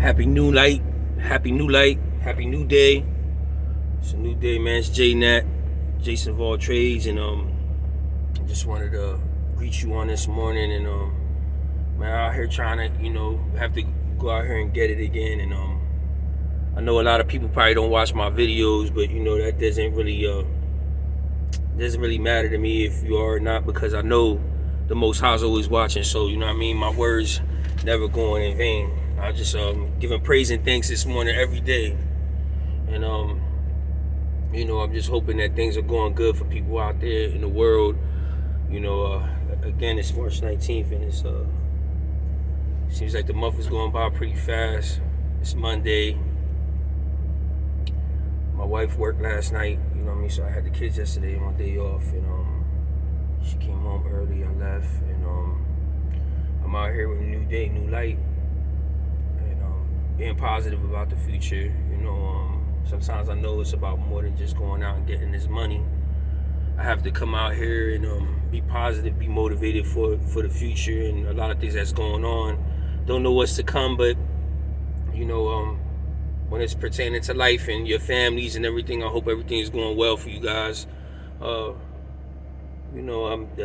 Happy new light, happy new light, happy new day. It's a new day, man. It's J-Nat, Jason of all trades, and I just wanted to greet you on this morning, and man, out here trying to, have to go out here and get it again, and I know a lot of people probably don't watch my videos, but that doesn't really matter to me if you are or not, because I know the Most High's always watching. So you know what I mean. My words never going in vain. I just giving praise and thanks this morning every day, and I'm just hoping that things are going good for people out there in the world. Again, it's March 19th, and it's seems like the month is going by pretty fast. It's Monday. My wife worked last night, so I had the kids yesterday on my day off, and she came home early. I left, and I'm out here with a new day, new light, and being positive about the future. Sometimes I know it's about more than just going out and getting this money. I have to come out here and be positive, be motivated for the future, and a lot of things that's going on. Don't know what's to come, but when it's pertaining to life and your families and everything, I hope everything is going well for you guys. I'm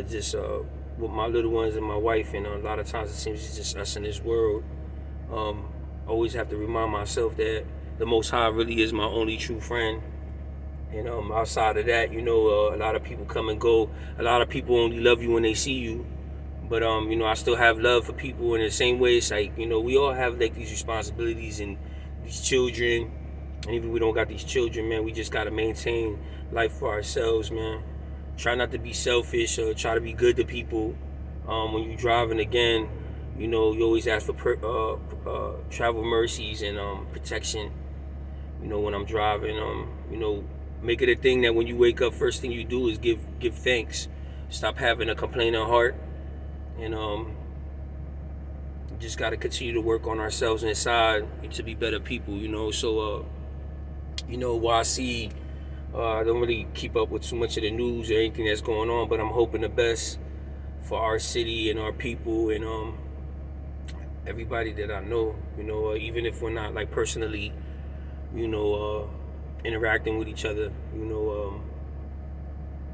just with my little ones and my wife, and a lot of times it seems it's just us in this world. I always have to remind myself that the Most High really is my only true friend. And outside of that, a lot of people come and go. A lot of people only love you when they see you. But I still have love for people in the same way. It's like, we all have like these responsibilities and these children. And even if we don't got these children, man, we just gotta maintain life for ourselves, man. Try not to be selfish, or try to be good to people. When you're driving, again, you always ask for travel mercies and protection. When I'm driving, make it a thing that when you wake up, first thing you do is give thanks. Stop having a complaining heart, and just got to continue to work on ourselves inside to be better people. So while I see, I don't really keep up with too much of the news or anything that's going on, but I'm hoping the best for our city and our people, and everybody that I know. Even if we're not like personally, interacting with each other.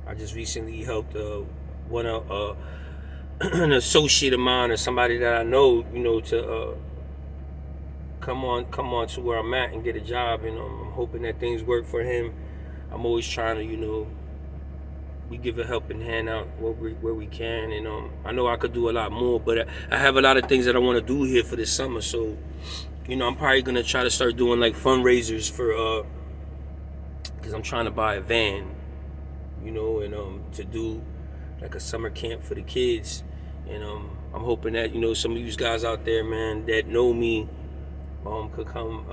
I just recently helped an associate of mine, or somebody that I know, to come on to where I'm at and get a job, and I'm hoping that things work for him. I'm always trying to, we give a helping hand out where we can, and I know I could do a lot more, but I have a lot of things that I want to do here for this summer. So I'm probably gonna try to start doing like fundraisers for because I'm trying to buy a van, and to do like a summer camp for the kids. And I'm hoping that some of you guys out there, man, that know me, could come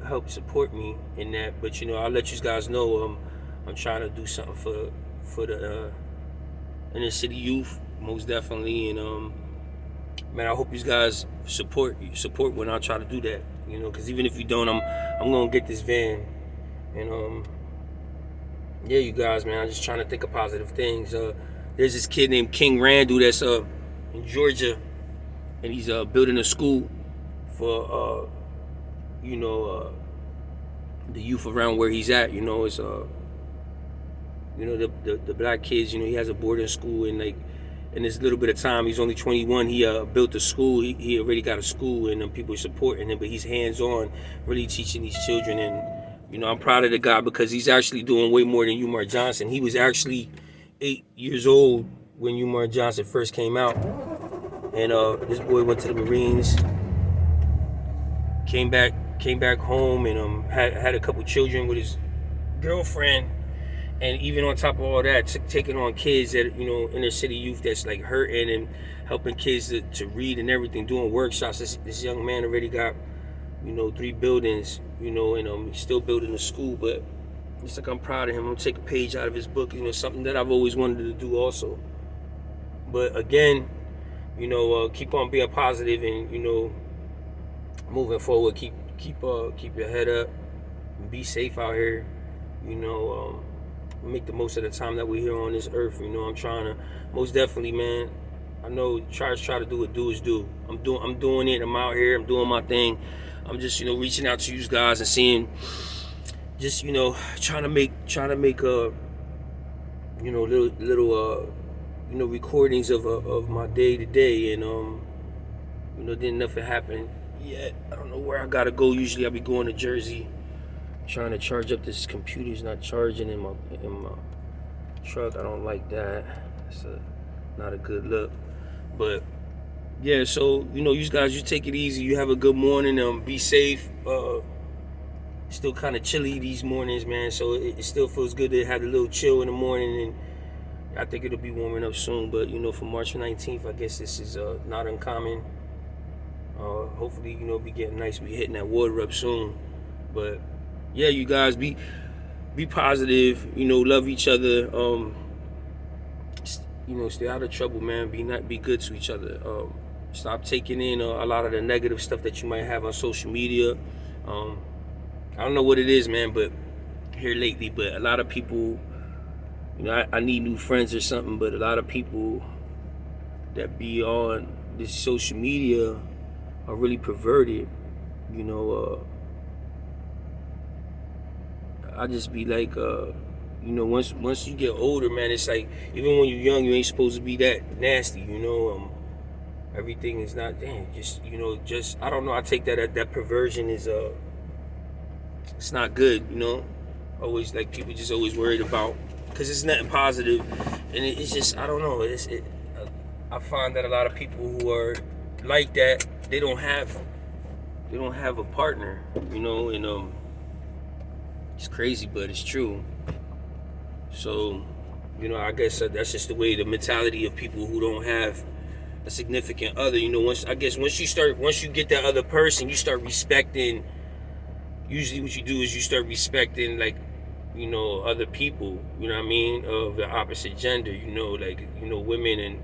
help support me in that. But I'll let you guys know I'm trying to do something for the inner city youth, most definitely. And man, I hope you guys support when I try to do that. Because even if you don't, I'm gonna get this van. And yeah, you guys, man, I'm just trying to think of positive things. There's this kid named King Randall that's in Georgia, and he's building a school for the youth around where he's at. It's the black kids. He has a boarding school, and like in this little bit of time, he's only 21. He built a school. He already got a school, and people are supporting him. But he's hands-on, really teaching these children. And I'm proud of the guy, because he's actually doing way more than Umar Johnson. He was actually 8 years old when Umar Johnson first came out, and this boy went to the Marines, came back home, and had a couple children with his girlfriend. And even on top of all that, taking on kids that, inner city youth that's like hurting, and helping kids to read and everything, doing workshops. This young man already got, 3 buildings, and he's still building a school. But it's like, I'm proud of him. I'm gonna take a page out of his book, something that I've always wanted to do also. But again, keep on being positive, and, moving forward, keep your head up, and be safe out here, make the most of the time that we're here on this earth. I'm trying to, most definitely, man. I know try to do what do is do. I'm doing it. I'm out here. I'm doing my thing. I'm just, reaching out to you guys and seeing, just, trying to make little recordings of my day to day, and didn't nothing happen yet. I don't know where I gotta go. Usually I be going to Jersey, trying to charge up. This computer's not charging in my truck. I don't like that. It's not a good look. But yeah, so you guys, you take it easy. You have a good morning. Be safe. Still kind of chilly these mornings, man. So it still feels good to have a little chill in the morning, and I think it'll be warming up soon. But for March 19th, I guess this is not uncommon. Hopefully, be getting nice. Be hitting that water up soon. But yeah, you guys, be positive. Love each other. Stay out of trouble, man. Be good to each other. Stop taking in a lot of the negative stuff that you might have on social media. I don't know what it is, man, but here lately, but a lot of people, I need new friends or something, but a lot of people that be on this social media are really perverted. I just be like, once you get older, man, it's like, even when you're young, you ain't supposed to be that nasty, everything is not, just I don't know, I take that perversion is, it's not good, always, like, people just always worried about, because it's nothing positive, and it's just, I don't know, I find that a lot of people who are like that, they don't have a partner, and it's crazy, but it's true. So, I guess that's just the way, the mentality of people who don't have a significant other. Once you get that other person, you start respecting. Usually, what you do is you start respecting, like, other people. You know what I mean, of the opposite gender. Women, and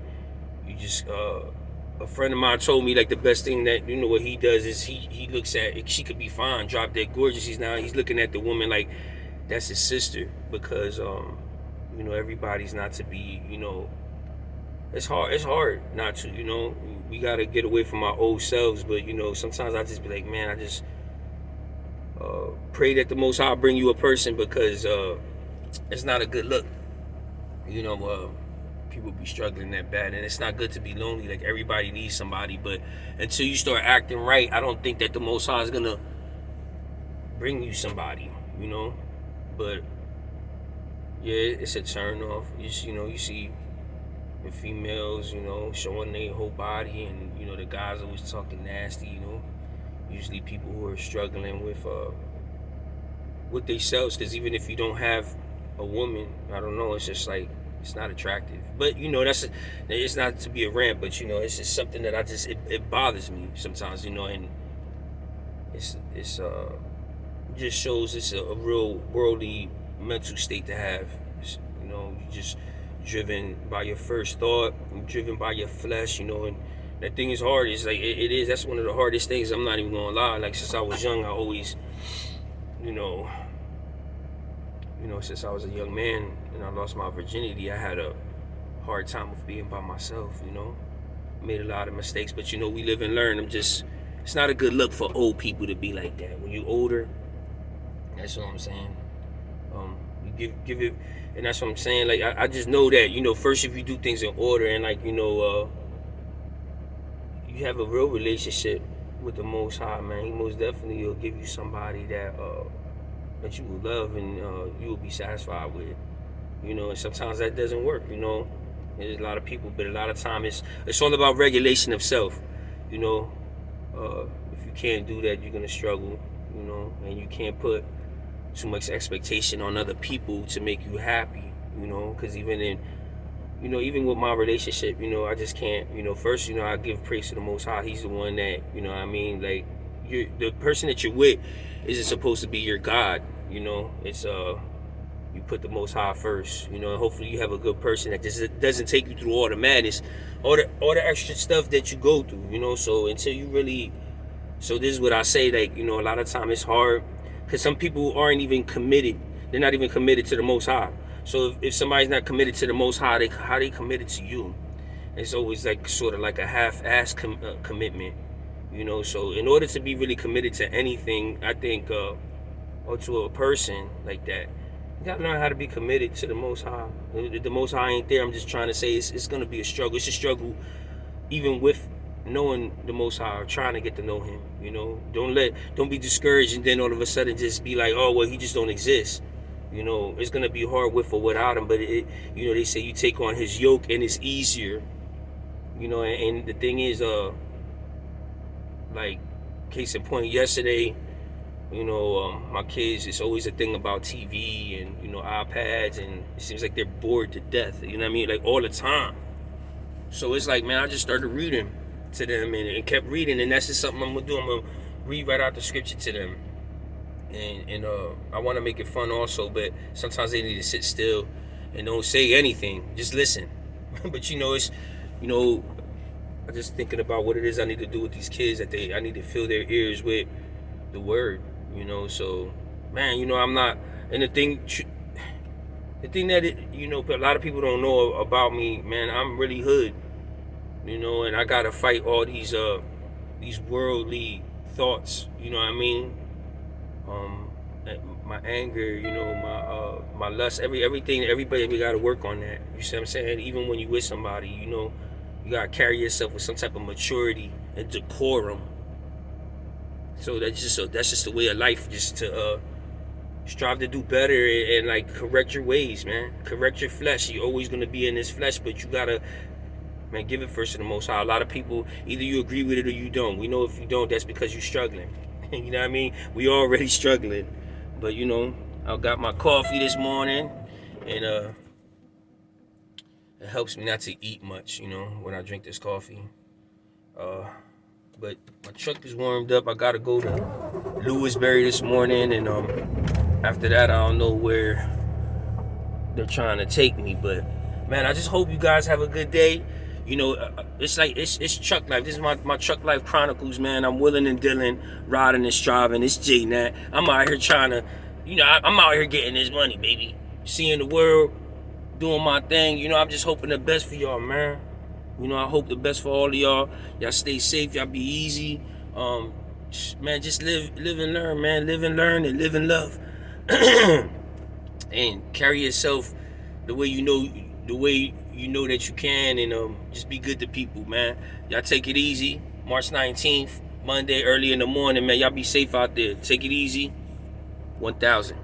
you just. A friend of mine told me, like, the best thing that what he does is he looks at, she could be fine, drop dead gorgeous. He's looking at the woman like that's his sister, because everybody's not to be, it's hard not to, we gotta get away from our old selves. But sometimes I just be like, man, I just pray that the Most High bring you a person, because it's not a good look. People be struggling that bad, and it's not good to be lonely. Like, everybody needs somebody, but until you start acting right, I don't think that the Most High is gonna bring you somebody, But yeah, it's a turn off. You see the females, showing their whole body, and the guys always talking nasty. Usually people who are struggling with themselves, because even if you don't have a woman, I don't know, it's just like, it's not attractive. But it's not to be a rant, but it's just something that it bothers me sometimes, and it's just shows it's a real worldly mental state to have. You just driven by your first thought, driven by your flesh, and that thing is hard. It's like, it is. That's one of the hardest things. I'm not even gonna lie. Like, since I was young, I always, since I was a young man and I lost my virginity, I had a hard time with being by myself. Made a lot of mistakes, but we live and learn. It's not a good look for old people to be like that. When you're older, that's what I'm saying. You give it, and that's what I'm saying. Like, I just know that, first, if you do things in order, and, like, you have a real relationship with the Most High, man, He most definitely will give you somebody that you will love, and you will be satisfied with. And sometimes that doesn't work. There's a lot of people, but a lot of time it's all about regulation of self. If you can't do that, you're gonna struggle. And you can't put too much expectation on other people to make you happy. Because even with my relationship, I just can't. First, I give praise to the Most High. He's the one that, like, the person that you're with isn't supposed to be your God. It's you put the Most High first. And hopefully you have a good person that just doesn't take you through all the madness, all the extra stuff that you go through. So until you really, so this is what I say. Like, a lot of time it's hard, because some people aren't even committed. They're not even committed to the Most High. So if somebody's not committed to the Most High, how they committed to you? It's always like sort of like a half-ass commitment. You know, so in order to be really committed to anything, I think, or to a person like that, you gotta learn how to be committed to the Most High. If the Most High ain't there, I'm just trying to say it's gonna be a struggle. It's a struggle even with knowing the Most High or trying to get to know Him. You know, don't be discouraged and then all of a sudden just be like, oh well, He just don't exist. You know, it's gonna be hard with or without Him, but you know, they say you take on His yoke and it's easier. You know, and the thing is, like, case in point, yesterday, you know, my kids, it's always a thing about TV and, you know, iPads, and it seems like they're bored to death, you know what I mean, like all the time. So it's like, man, I just started reading to them and kept reading, and that's just something I'm gonna do. I'm gonna read right out the scripture to them, and I want to make it fun also, but sometimes they need to sit still and don't say anything, just listen. But you know, it's, you know, I'm just thinking about what it is I need to do with these kids, that I need to fill their ears with the word, you know. So, man, you know, I'm not, and the thing that you know, a lot of people don't know about me, man, I'm really hood, you know, and I gotta fight all these worldly thoughts, you know what I mean? My anger, you know, my lust, everything, everybody, we gotta work on that. You see what I'm saying? Even when you with somebody, you know, you gotta carry yourself with some type of maturity and decorum. So that's just the way of life, just to strive to do better and like correct your ways, man. Correct your flesh. You're always gonna be in this flesh, but you gotta, man, give it first to the Most High. A lot of people, either you agree with it or you don't. We know if you don't, that's because you're struggling. You know what I mean? We already struggling. But you know, I got my coffee this morning, and it helps me not to eat much, you know, when I drink this coffee. But my truck is warmed up. I gotta go to Lewisberry this morning, and after that, I don't know where they're trying to take me. But man, I just hope you guys have a good day. You know, it's like it's truck life. This is my truck life chronicles, man. I'm willing and dealing, riding and striving. It's J Nat. I'm out here trying to, you know, I'm out here getting this money, baby. Seeing the world, doing my thing. You know, I'm just hoping the best for y'all, man. You know, I hope the best for all of y'all. Y'all stay safe. Y'all be easy. Man, just live and learn, man. Live and learn and live and love. And carry yourself the way you know that you can, and just be good to people, man. Y'all take it easy. March 19th, Monday, early in the morning, man. Y'all be safe out there. Take it easy. 1000.